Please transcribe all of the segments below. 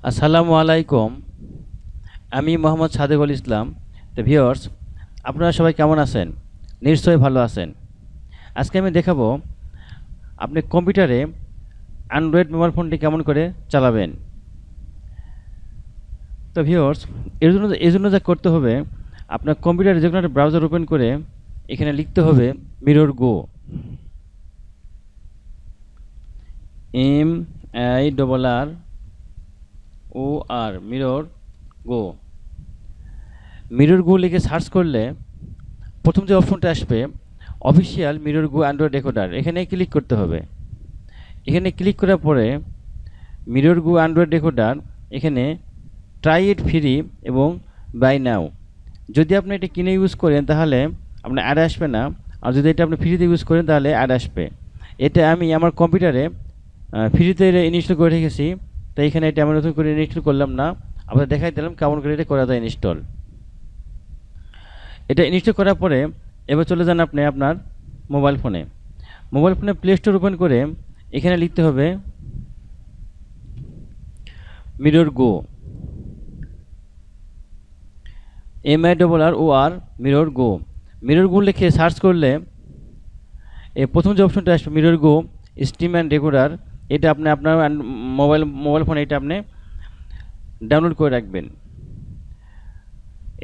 আসসালামু আলাইকুম। আমি মোহাম্মদ সাদেকুল ইসলাম। তো ভিউয়ার্স, আপনারা সবাই কেমন আছেন? নিশ্চয়ই ভালো আছেন। আজকে আমি দেখাবো আপনি কম্পিউটারে অ্যান্ড্রয়েড মোবাইল ফোনটি কেমন করে চালাবেন। তো ভিউয়ার্স, এর জন্য যা করতে হবে, আপনার কম্পিউটারে যে কোনো একটা ব্রাউজার ওপেন করে এখানে লিখতে হবে মিরর গো, MIRROR, মিরর গো। মিরর গো লিখে সার্চ করলে প্রথম যে অপশনটা আসবে অফিসিয়াল মিরর গো অ্যান্ড্রয়েড ডেকোডার, এখানে ক্লিক করতে হবে। এখানে ক্লিক করার পরে মিরর গো অ্যান্ড্রয়েড ডেকোডার, এখানে ট্রাই ইট ফ্রি এবং বাই নাও। যদি আপনি এটা কিনে ইউজ করেন তাহলে আপনার অ্যাড আসবে না, আর যদি এটা আপনি ফ্রিতে ইউজ করেন তাহলে অ্যাড আসবে। এটা আমি আমার কম্পিউটারে ফ্রিতে ইনস্টল করে রেখেছি, তাই এখানে এটা আমি নতুন করে ইনস্টল করলাম না, আপনাদের দেখাই দিলাম কেমন করে এটা করা যায় ইনস্টল। এটা ইনস্টল করার পরে এবার চলে যান আপনি আপনার মোবাইল ফোনে প্লে স্টোর ওপেন করে এখানে লিখতে হবে মিরর গো, MIRROR, মিরর গো লিখে সার্চ করলে প্রথম যে অপশনটা আসবে mirror go stream and recorder, এটা আপনি আপনার মোবাইল ফোনে এটা আপনি ডাউনলোড করে রাখবেন।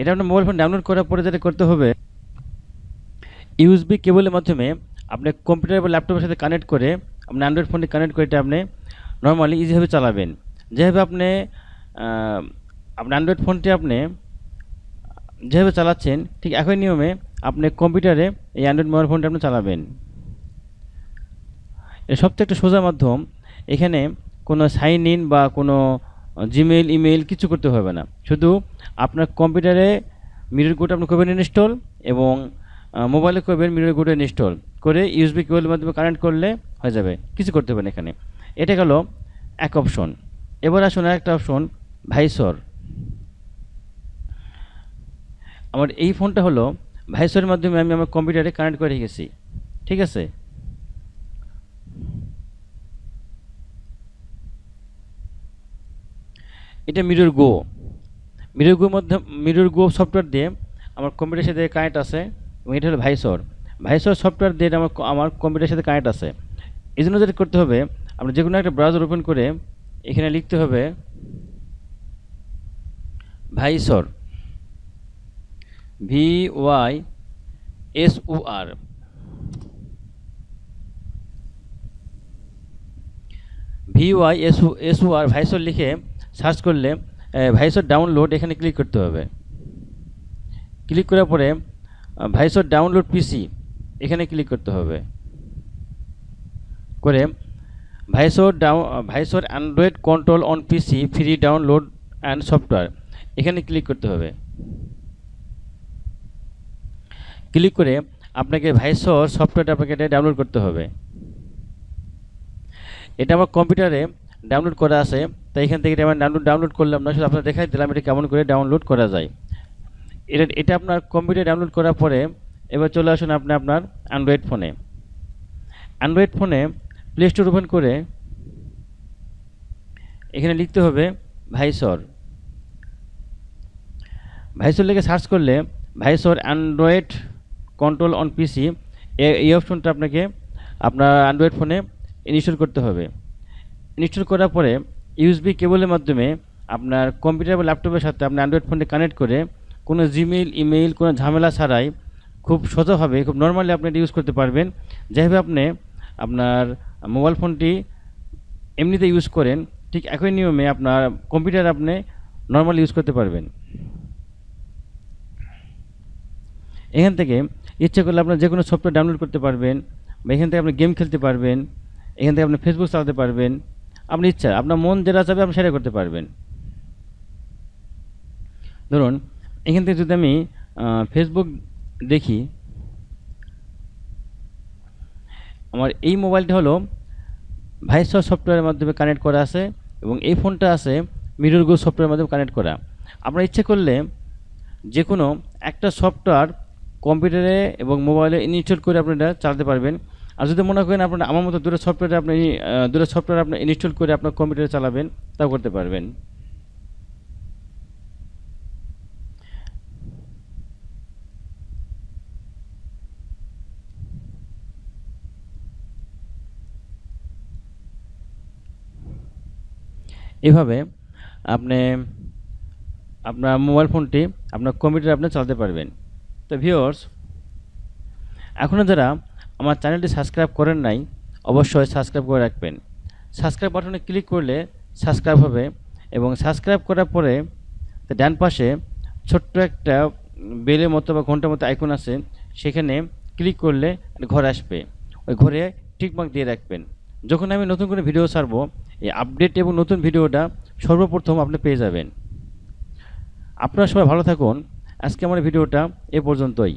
এটা আপনার মোবাইল ফোন ডাউনলোড করার পরে যেটা করতে হবে, ইউএসবি কেবলের মাধ্যমে আপনি কম্পিউটার বা ল্যাপটপের সাথে কানেক্ট করে আপনি অ্যান্ড্রয়েড ফোনটি কানেক্ট করে এটা আপনি নর্মালি ইজিভাবে চালাবেন। যেভাবে আপনি আপনার অ্যান্ড্রয়েড ফোনটি আপনি যেভাবে চালাচ্ছেন ঠিক একই নিয়মে আপনি কম্পিউটারে এই অ্যান্ড্রয়েড মোবাইল ফোনটা আপনি চালাবেন। এর সবথেকে একটা সোজা মাধ্যম, এখানে কোনো সাইন ইন বা কোনো জিমেইল ইমেইল কিছু করতে হবে না, শুধু আপনার কম্পিউটারে মিরর গোটা আপনি করবেন ইনস্টল এবং মোবাইলে করবেন মিরর গোটা ইনস্টল করে ইউএসবি কেবলের মাধ্যমে কানেক্ট করলে হয়ে যাবে, কিছু করতে হবে না এখানে। এটা গেল এক অপশন। এবার আসুন আরেকটা অপশন, ভাইসর। আমার এই ফোনটা হলো ভাইসরের মাধ্যমে আমি আমার কম্পিউটারে কানেক্ট করে রেখেছি, ঠিক আছে। এটা মিরর গো সফটওয়্যার দিয়ে আমার কম্পিউটারের সাথে কানেক্ট আছে এবং এটা হলো ভাইসর সফটওয়্যার দিয়ে আমার কম্পিউটারের সাথে কানেক্ট আছে। এই জন্য যেটা করতে হবে, আপনি যে কোনো একটা ব্রাউজার ওপেন করে এখানে লিখতে হবে ভাইসর, VYSOR, ভাইসর লিখে সার্চ করলে ভাইসর ডাউনলোড এখানে ক্লিক করতে হবে। ক্লিক করার পরে ভাইসর ডাউনলোড পিসি এখানে ক্লিক করতে হবে, করে Vysor Android control on PC free download and software এখানে ক্লিক করতে হবে। ক্লিক করে আপনাকে ভাইসর সফটওয়্যারটা আপনাকে এটা ডাউনলোড করতে হবে। এটা আমার কম্পিউটারে ডাউনলোড করা আছে, তাই এখান থেকে আমি ডাউনলোড করলাম না, শুধু আপনার দেখাই দিলাম এটা কেমন করে ডাউনলোড করা যায়। এটা আপনার কম্পিউটারে ডাউনলোড করার পরে এবার চলে আসুন আপনি আপনার অ্যান্ড্রয়েড ফোনে প্লে স্টোর ওপেন করে এখানে লিখতে হবে ভাইসর লিখে সার্চ করলে ভাইসর অ্যান্ড্রয়েড কন্ট্রোল অন পিসি এই অপশনটা আপনাকে আপনার অ্যান্ড্রয়েড ফোনে ইনস্টল করতে হবে। ইনস্টল করার পরে ইউএসবি কেবলের মাধ্যমে আপনার কম্পিউটার বা ল্যাপটপের সাথে আপনার অ্যান্ড্রয়েড ফোনটি কানেক্ট করে কোনো জিমেইল ইমেইল কোনো ঝামেলা ছাড়াই খুব সোজাভাবে খুব নর্মালি আপনি এটা ইউজ করতে পারবেন। যেভাবে আপনি আপনার মোবাইল ফোনটি এমনিতে ইউজ করেন ঠিক একই নিয়মে আপনার কম্পিউটার আপনি নর্মালি ইউজ করতে পারবেন। এখান থেকে ইচ্ছে করলে আপনার যে কোনো সফটওয়্যার ডাউনলোড করতে পারবেন, বা এখান থেকে আপনি গেম খেলতে পারবেন, এখান থেকে আপনি ফেসবুক চালাতে পারবেন, আপনি ইচ্ছা আপনার মন যেটা চাবে আপনি সেটা করতে পারবেন। ধরুন এখান থেকে যদি আমি ফেসবুক দেখি, আমার এই মোবাইলটা হলো ভাইসর সফটওয়্যারের মাধ্যমে কানেক্ট করা আছে এবং এই ফোনটা আছে মিরর গো সফটওয়্যারের মাধ্যমে কানেক্ট করা। আপনার ইচ্ছে করলে যে কোনো একটা সফটওয়্যার কম্পিউটারে এবং মোবাইলে ইনস্টল করে আপনি এটা চালাতে পারবেন। আর যদি মনে করেন আপনার আমার মতো দুটো সফটওয়্যার আপনি ইনস্টল করে আপনার কম্পিউটারে চালাবেন, তাও করতে পারবেন। এভাবে আপনি আপনার মোবাইল ফোনটি আপনার কম্পিউটারে আপনি চালাতে পারবেন। তো ভিউয়ার্স, এখনও যারা আমার চ্যানেলটি সাবস্ক্রাইব করেন নাই অবশ্যই সাবস্ক্রাইব করে রাখবেন। সাবস্ক্রাইব বাটনে ক্লিক করলে সাবস্ক্রাইব হবে এবং সাবস্ক্রাইব করার পরে ডান পাশে ছোট্ট একটা বেলের মতো বা ঘন্টার মতো আইকন আছে, সেখানে ক্লিক করলে ঘর আসবে। ওই ঘরে টিকমার্ক দিয়ে রাখবেন। যখন আমি নতুন করে ভিডিও ছাড়বো, এই আপডেট এবং নতুন ভিডিওটা সর্বপ্রথম আপনি পেয়ে যাবেন। আপনারা সবাই ভালো থাকুন। আজকে আমার ভিডিওটা এ পর্যন্তই।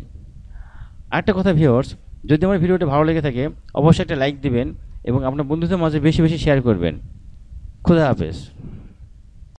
আরেকটা কথা ভিউয়ার্স, যদি আমার ভিডিওটা ভালো লেগে থাকে অবশ্যই একটা লাইক দিবেন এবং আপনার বন্ধুদের মাঝে বেশি বেশি শেয়ার করবেন। খুদা হাফেজ।